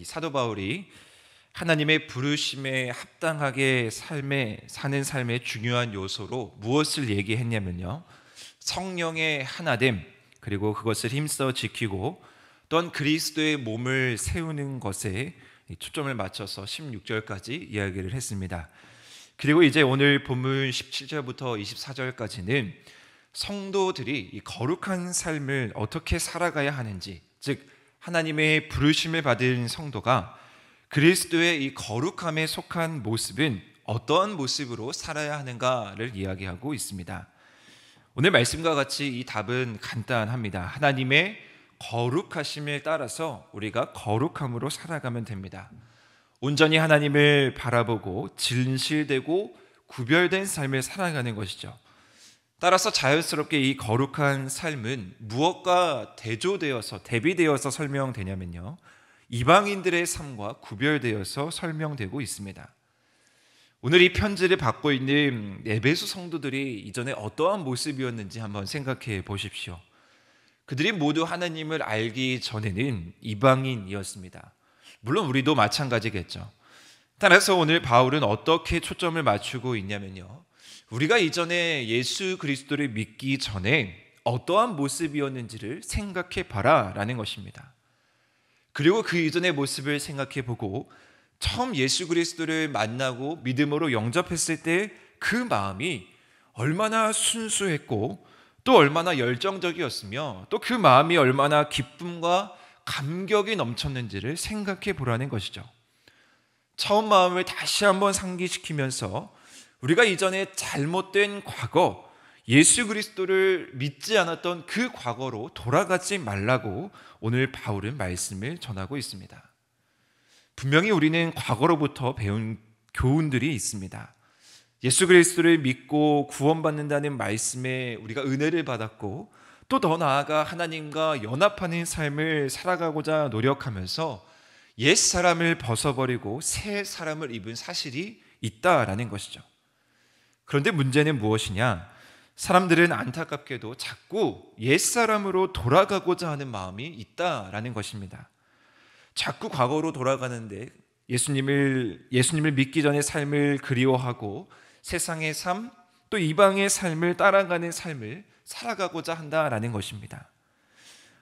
이 사도 바울이 하나님의 부르심에 합당하게 사는 삶의 중요한 요소로 무엇을 얘기했냐면요, 성령의 하나됨, 그리고 그것을 힘써 지키고 또한 그리스도의 몸을 세우는 것에 초점을 맞춰서 16절까지 이야기를 했습니다. 그리고 이제 오늘 본문 17절부터 24절까지는 성도들이 이 거룩한 삶을 어떻게 살아가야 하는지, 즉 하나님의 부르심을 받은 성도가 그리스도의 이 거룩함에 속한 모습은 어떠한 모습으로 살아야 하는가를 이야기하고 있습니다. 오늘 말씀과 같이 이 답은 간단합니다. 하나님의 거룩하심에 따라서 우리가 거룩함으로 살아가면 됩니다. 온전히 하나님을 바라보고 진실되고 구별된 삶을 살아가는 것이죠. 따라서 자연스럽게 이 거룩한 삶은 무엇과 대비되어서 설명되냐면요, 이방인들의 삶과 구별되어서 설명되고 있습니다. 오늘 이 편지를 받고 있는 에베소 성도들이 이전에 어떠한 모습이었는지 한번 생각해 보십시오. 그들이 모두 하나님을 알기 전에는 이방인이었습니다. 물론 우리도 마찬가지겠죠. 따라서 오늘 바울은 어떻게 초점을 맞추고 있냐면요, 우리가 이전에 예수 그리스도를 믿기 전에 어떠한 모습이었는지를 생각해 봐라 라는 것입니다. 그리고 그 이전의 모습을 생각해 보고 처음 예수 그리스도를 만나고 믿음으로 영접했을 때 그 마음이 얼마나 순수했고 또 얼마나 열정적이었으며 또 그 마음이 얼마나 기쁨과 감격이 넘쳤는지를 생각해 보라는 것이죠. 처음 마음을 다시 한번 상기시키면서 우리가 이전에 잘못된 과거, 예수 그리스도를 믿지 않았던 그 과거로 돌아가지 말라고 오늘 바울은 말씀을 전하고 있습니다. 분명히 우리는 과거로부터 배운 교훈들이 있습니다. 예수 그리스도를 믿고 구원받는다는 말씀에 우리가 은혜를 받았고 또 더 나아가 하나님과 연합하는 삶을 살아가고자 노력하면서 옛 사람을 벗어버리고 새 사람을 입은 사실이 있다라는 것이죠. 그런데 문제는 무엇이냐? 사람들은 안타깝게도 자꾸 옛사람으로 돌아가고자 하는 마음이 있다라는 것입니다. 자꾸 과거로 돌아가는데 예수님을 믿기 전의 삶을 그리워하고 세상의 삶, 또 이방의 삶을 따라가는 삶을 살아가고자 한다라는 것입니다.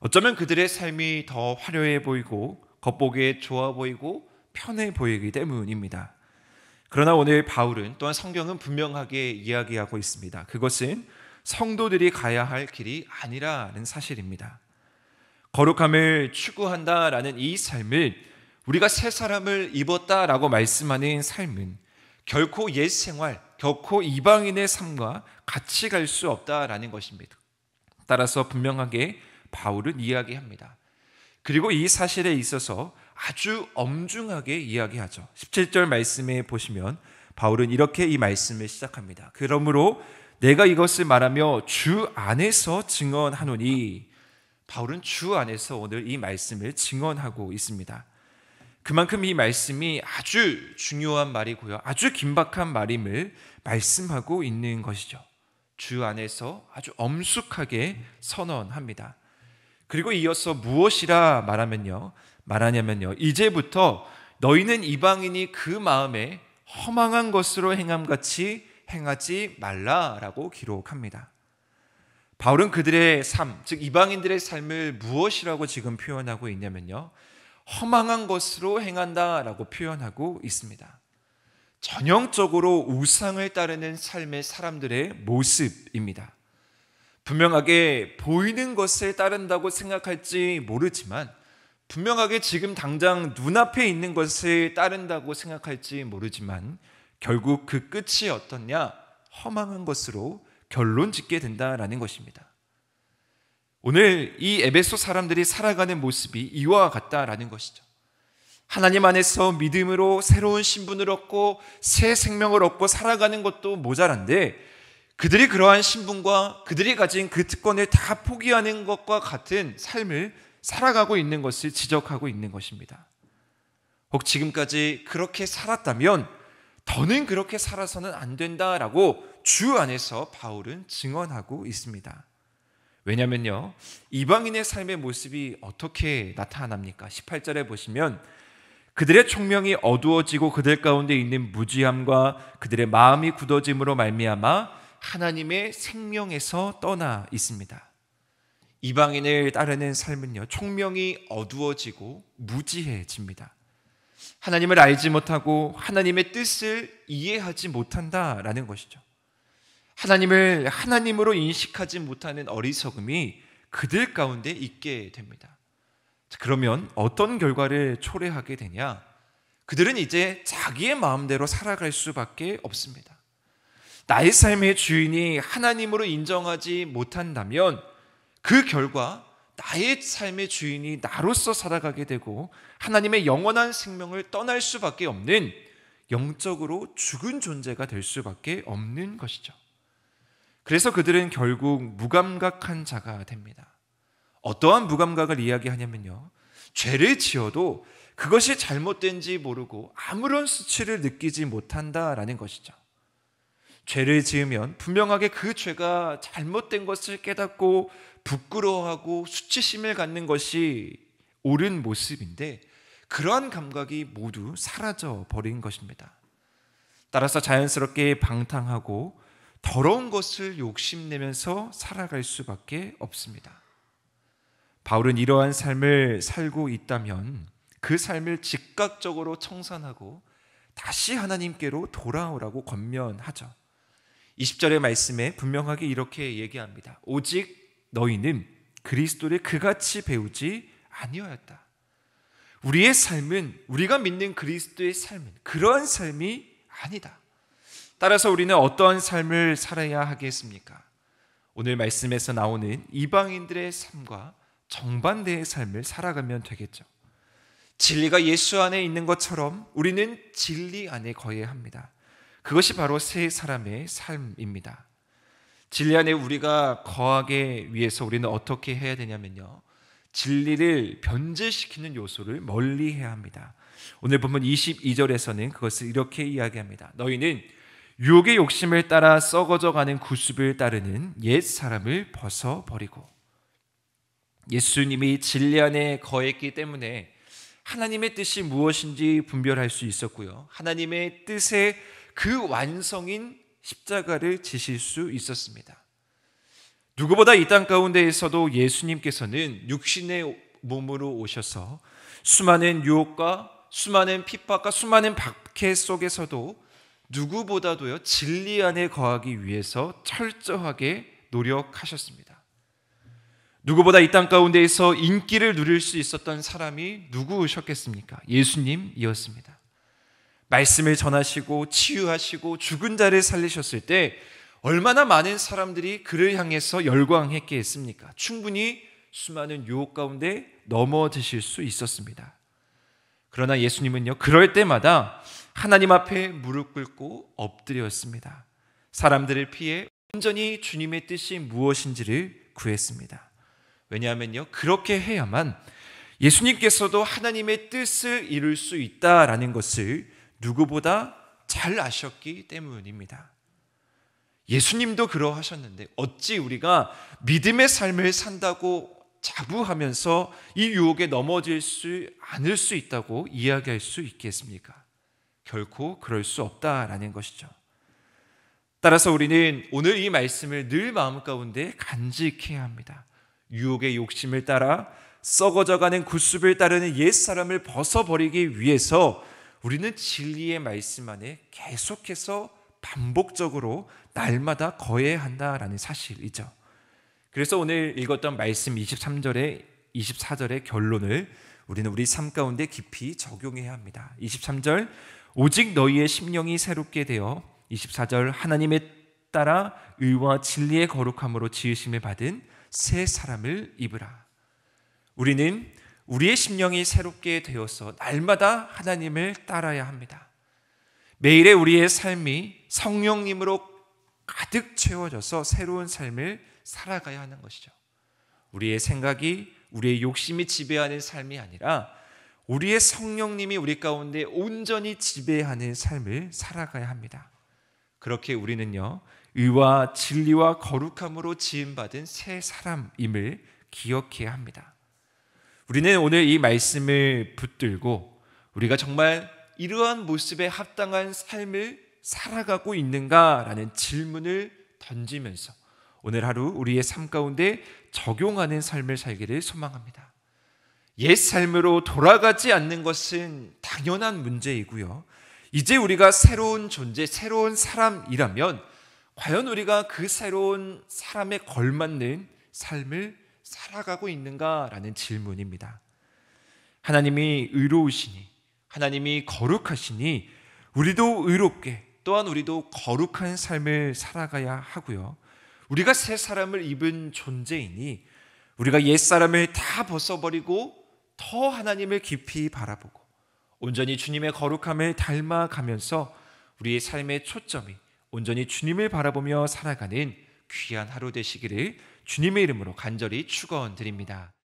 어쩌면 그들의 삶이 더 화려해 보이고 겉보기에 좋아 보이고 편해 보이기 때문입니다. 그러나 오늘 바울은 또한 성경은 분명하게 이야기하고 있습니다. 그것은 성도들이 가야 할 길이 아니라는 사실입니다. 거룩함을 추구한다라는 이 삶을, 우리가 새 사람을 입었다라고 말씀하는 삶은 결코 옛 생활, 결코 이방인의 삶과 같이 갈 수 없다라는 것입니다. 따라서 분명하게 바울은 이야기합니다. 그리고 이 사실에 있어서 아주 엄중하게 이야기하죠. 17절 말씀에 보시면 바울은 이렇게 이 말씀을 시작합니다. 그러므로 내가 이것을 말하며 주 안에서 증언하노니, 바울은 주 안에서 오늘 이 말씀을 증언하고 있습니다. 그만큼 이 말씀이 아주 중요한 말이고요, 아주 긴박한 말임을 말씀하고 있는 것이죠. 주 안에서 아주 엄숙하게 선언합니다. 그리고 이어서 무엇이라 말하냐면요, 이제부터 너희는 이방인이 그 마음에 허망한 것으로 행함같이 행하지 말라라고 기록합니다. 바울은 그들의 삶, 즉 이방인들의 삶을 무엇이라고 지금 표현하고 있냐면요, 허망한 것으로 행한다라고 표현하고 있습니다. 전형적으로 우상을 따르는 삶의 사람들의 모습입니다. 분명하게 보이는 것을 따른다고 생각할지 모르지만, 분명하게 지금 당장 눈앞에 있는 것을 따른다고 생각할지 모르지만 결국 그 끝이 어떻냐? 허망한 것으로 결론 짓게 된다라는 것입니다. 오늘 이 에베소 사람들이 살아가는 모습이 이와 같다라는 것이죠. 하나님 안에서 믿음으로 새로운 신분을 얻고 새 생명을 얻고 살아가는 것도 모자란데, 그들이 그러한 신분과 그들이 가진 그 특권을 다 포기하는 것과 같은 삶을 살아가고 있는 것을 지적하고 있는 것입니다. 혹 지금까지 그렇게 살았다면 더는 그렇게 살아서는 안 된다라고 주 안에서 바울은 증언하고 있습니다. 왜냐하면요, 이방인의 삶의 모습이 어떻게 나타납니까? 18절에 보시면 그들의 총명이 어두워지고 그들 가운데 있는 무지함과 그들의 마음이 굳어짐으로 말미암아 하나님의 생명에서 떠나 있습니다. 이방인을 따르는 삶은요, 총명이 어두워지고 무지해집니다. 하나님을 알지 못하고 하나님의 뜻을 이해하지 못한다라는 것이죠. 하나님을 하나님으로 인식하지 못하는 어리석음이 그들 가운데 있게 됩니다. 그러면 어떤 결과를 초래하게 되냐? 그들은 이제 자기의 마음대로 살아갈 수밖에 없습니다. 나의 삶의 주인이 하나님으로 인정하지 못한다면 그 결과 나의 삶의 주인이 나로서 살아가게 되고 하나님의 영원한 생명을 떠날 수밖에 없는 영적으로 죽은 존재가 될 수밖에 없는 것이죠. 그래서 그들은 결국 무감각한 자가 됩니다. 어떠한 무감각을 이야기하냐면요, 죄를 지어도 그것이 잘못된지 모르고 아무런 수치를 느끼지 못한다라는 것이죠. 죄를 지으면 분명하게 그 죄가 잘못된 것을 깨닫고 부끄러워하고 수치심을 갖는 것이 옳은 모습인데 그러한 감각이 모두 사라져 버린 것입니다. 따라서 자연스럽게 방탕하고 더러운 것을 욕심내면서 살아갈 수밖에 없습니다. 바울은 이러한 삶을 살고 있다면 그 삶을 즉각적으로 청산하고 다시 하나님께로 돌아오라고 권면하죠. 20절의 말씀에 분명하게 이렇게 얘기합니다. 오직 너희는 그리스도를 그같이 배우지 아니하였다. 우리의 삶은, 우리가 믿는 그리스도의 삶은 그러한 삶이 아니다. 따라서 우리는 어떠한 삶을 살아야 하겠습니까? 오늘 말씀에서 나오는 이방인들의 삶과 정반대의 삶을 살아가면 되겠죠. 진리가 예수 안에 있는 것처럼 우리는 진리 안에 거해야 합니다. 그것이 바로 새 사람의 삶입니다. 진리 안에 우리가 거하기 위해서 우리는 어떻게 해야 되냐면요, 진리를 변제시키는 요소를 멀리해야 합니다. 오늘 본문 22절에서는 그것을 이렇게 이야기합니다. 너희는 유혹의 욕심을 따라 썩어져가는 구습을 따르는 옛 사람을 벗어버리고. 예수님이 진리 안에 거했기 때문에 하나님의 뜻이 무엇인지 분별할 수 있었고요, 하나님의 뜻의 그 완성인 십자가를 지실 수 있었습니다. 누구보다 이 땅 가운데에서도 예수님께서는 육신의 몸으로 오셔서 수많은 유혹과 수많은 핍박과 수많은 박해 속에서도 누구보다도요 진리 안에 거하기 위해서 철저하게 노력하셨습니다. 누구보다 이 땅 가운데에서 인기를 누릴 수 있었던 사람이 누구셨겠습니까? 예수님이었습니다. 말씀을 전하시고 치유하시고 죽은 자를 살리셨을 때 얼마나 많은 사람들이 그를 향해서 열광했겠습니까? 충분히 수많은 유혹 가운데 넘어지실 수 있었습니다. 그러나 예수님은요, 그럴 때마다 하나님 앞에 무릎 꿇고 엎드렸습니다. 사람들을 피해 온전히 주님의 뜻이 무엇인지를 구했습니다. 왜냐하면요, 그렇게 해야만 예수님께서도 하나님의 뜻을 이룰 수 있다라는 것을 누구보다 잘 아셨기 때문입니다. 예수님도 그러하셨는데 어찌 우리가 믿음의 삶을 산다고 자부하면서 이 유혹에 넘어질 수 않을 수 있다고 이야기할 수 있겠습니까? 결코 그럴 수 없다라는 것이죠. 따라서 우리는 오늘 이 말씀을 늘 마음 가운데 간직해야 합니다. 유혹의 욕심을 따라 썩어져가는 구습을 따르는 옛사람을 벗어버리기 위해서 우리는 진리의 말씀 안에 계속해서 반복적으로 날마다 거해야 한다라는 사실이죠. 그래서 오늘 읽었던 말씀 23절에 24절의 결론을 우리는 우리 삶 가운데 깊이 적용해야 합니다. 23절, 오직 너희의 심령이 새롭게 되어, 24절, 하나님에 따라 의와 진리의 거룩함으로 지으심을 받은 새 사람을 입으라. 우리는 우리의 심령이 새롭게 되어서 날마다 하나님을 따라야 합니다. 매일의 우리의 삶이 성령님으로 가득 채워져서 새로운 삶을 살아가야 하는 것이죠. 우리의 생각이, 우리의 욕심이 지배하는 삶이 아니라 우리의 성령님이 우리 가운데 온전히 지배하는 삶을 살아가야 합니다. 그렇게 우리는요, 의와 진리와 거룩함으로 지음받은 새 사람임을 기억해야 합니다. 우리는 오늘 이 말씀을 붙들고 우리가 정말 이러한 모습에 합당한 삶을 살아가고 있는가라는 질문을 던지면서 오늘 하루 우리의 삶 가운데 적용하는 삶을 살기를 소망합니다. 옛 삶으로 돌아가지 않는 것은 당연한 문제이고요. 이제 우리가 새로운 존재, 새로운 사람이라면 과연 우리가 그 새로운 사람에 걸맞는 삶을 살아가고 있는가라는 질문입니다. 하나님이 의로우시니, 하나님이 거룩하시니 우리도 의롭게 또한 우리도 거룩한 삶을 살아가야 하고요. 우리가 새 사람을 입은 존재이니 우리가 옛 사람을 다 벗어버리고 더 하나님을 깊이 바라보고 온전히 주님의 거룩함을 닮아가면서 우리의 삶의 초점이 온전히 주님을 바라보며 살아가는 귀한 하루 되시기를 주님의 이름으로 간절히 축원드립니다.